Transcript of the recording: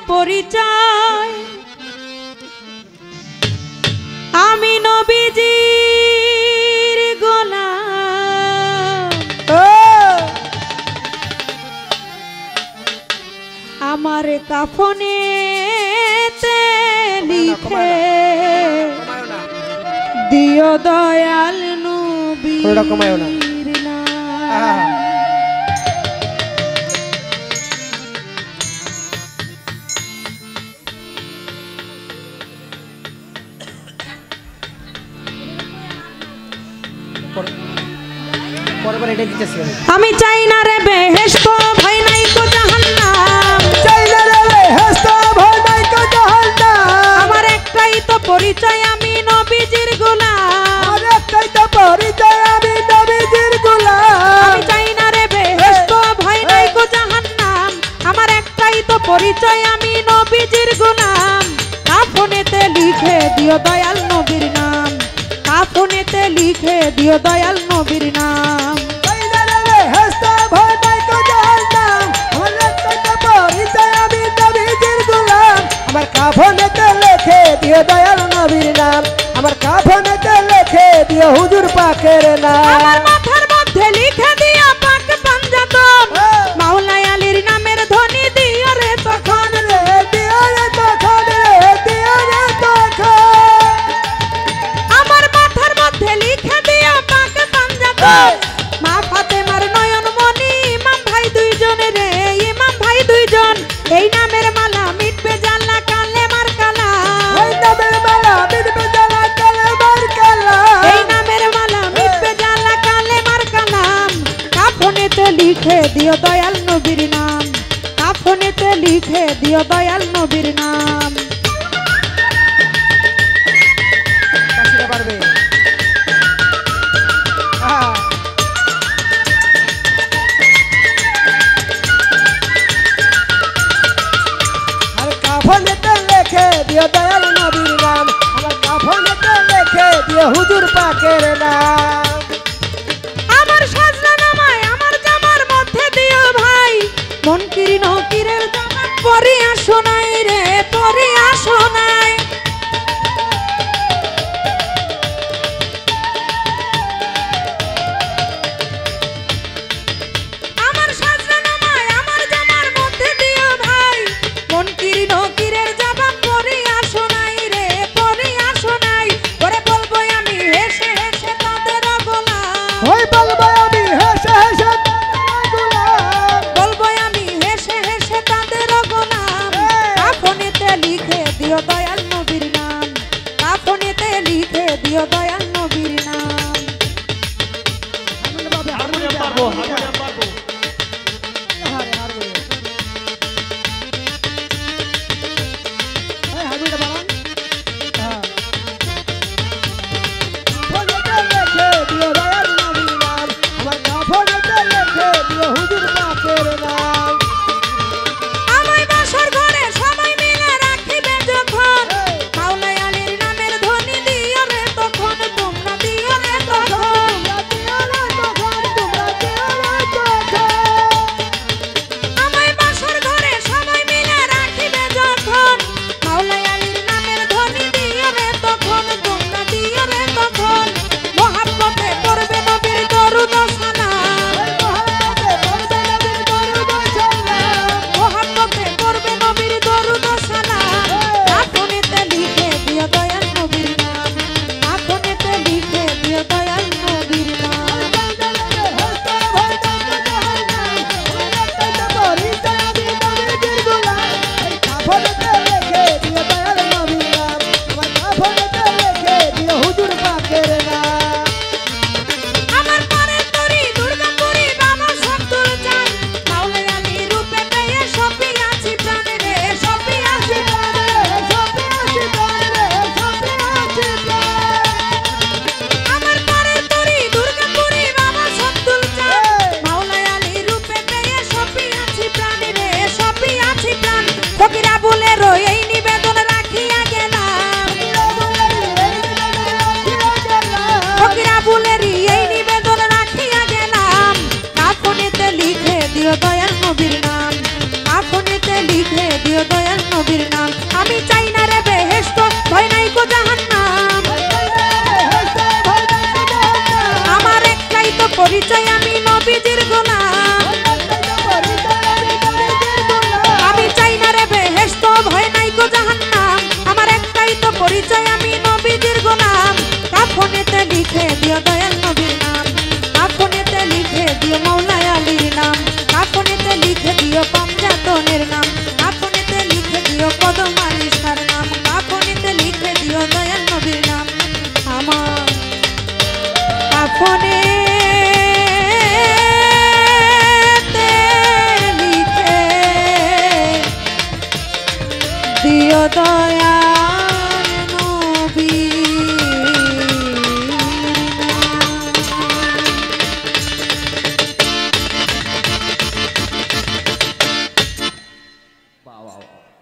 পরিচয় আমি নবীজির গোলাম আমার কাফনেতে লিখে দিও দয়াল নবীর নাম। আমি চাই না রে বেহেশত ভয় নাই কো জাহান্নাম চাই না রে বেহেশত ভয় নাই কো জাহান্নাম আমার একটাই তো পরিচয় আমি নবীজির গোলাম আমার একটাই তো পরিচয় আমি নবীজির গোলাম আমি চাই না রে বেহেশত ভয় নাই কো জাহান্নাম আমার একটাই তো পরিচয় আমি নবীজির গোলাম কাফনেতে লিখে দিও দয়াল নবীর নাম কাফনেতে লিখে দিও দয়াল নবীর নাম আমার কাফনেতে লিখে দিও দয়াল নবীর নাম আমার কাফনেতে লিখে দিও হুজুর পাকের নাম আমার মাথার মধ্যে লিখে দিও পাক পাঞ্জাতন মাওলা আলীর নামের ধ্বনি দিও রে তখন রে দিও রে তখন রে দিও রে তখন আমার মাথার মধ্যে লিখে দিও পাক পাঞ্জাতন মা ফাতেমার নয়ন মনি ইমাম ভাই দুইজন রে ইমাম ভাই দুইজন এই নামের মালা মিটবে জাল্লা কালে মার কালা ওই নামের মালা মিটবে জাল্লা কালে মার কালা এই নামের মালা মিটবে জাল্লা কালে মার কালাম কাফনেতে লিখে দিও দয়াল নবীর নাম কাফনেতে লিখে দিও দয়াল নবীর নাম কাশিটা পারবে আর কাফনেতে লিখে দিও দয়াল নবীর নাম আমার কাফনেতে লিখে দিও হুজুর পাকের নাম আমার সাজনা নামায় আমার জামার মধ্যে দিও ভাই মনকিরি নকিরের জামা পরে আসো নাই রে পরে আসো নাই আমার সাজনা নামায় আমার জামার মধ্যে দিও ভাই মনকিরি নকিরের জামা পরে আসো নাই রে পরে আসো নাই পরে বলবো আমি হেসে হেসে তাদের গোলাম ওই বলবো আমি হেসে হেসে তাদের গোলাম বলবো আমি হেসে হেসে তাদের গোলাম কাফনেতে লিখে দিও দয়াল দিও দয়াল নবীর নাম। আমি চাই না রে বেহেশত, ভয় নাই গো জাহান্নাম। আমার একটাই তো পরিচয়, আমি নবীজির গোলাম। আমি চাই না রে বেহেশত, ভয় নাই গো জাহান্নাম। আমার একটাই তো পরিচয়, আমি নবীজির গোলাম। কাফনেতে লিখে দিও দয়াল নবীর নাম, কাফনেতে লিখে দিও মাওলা আলীর নাম, কাফনেতে লিখে দিও পাঞ্জাতনের নাম, কাফনেতে লিখে দিও কদম আলী শাহর নাম, কাফনেতে লিখে দিও দয়াল নবীর নাম। আমার কাফনেতে লিখে দিও দয়াল নবীর নাম। বাহ বাহ বাহ।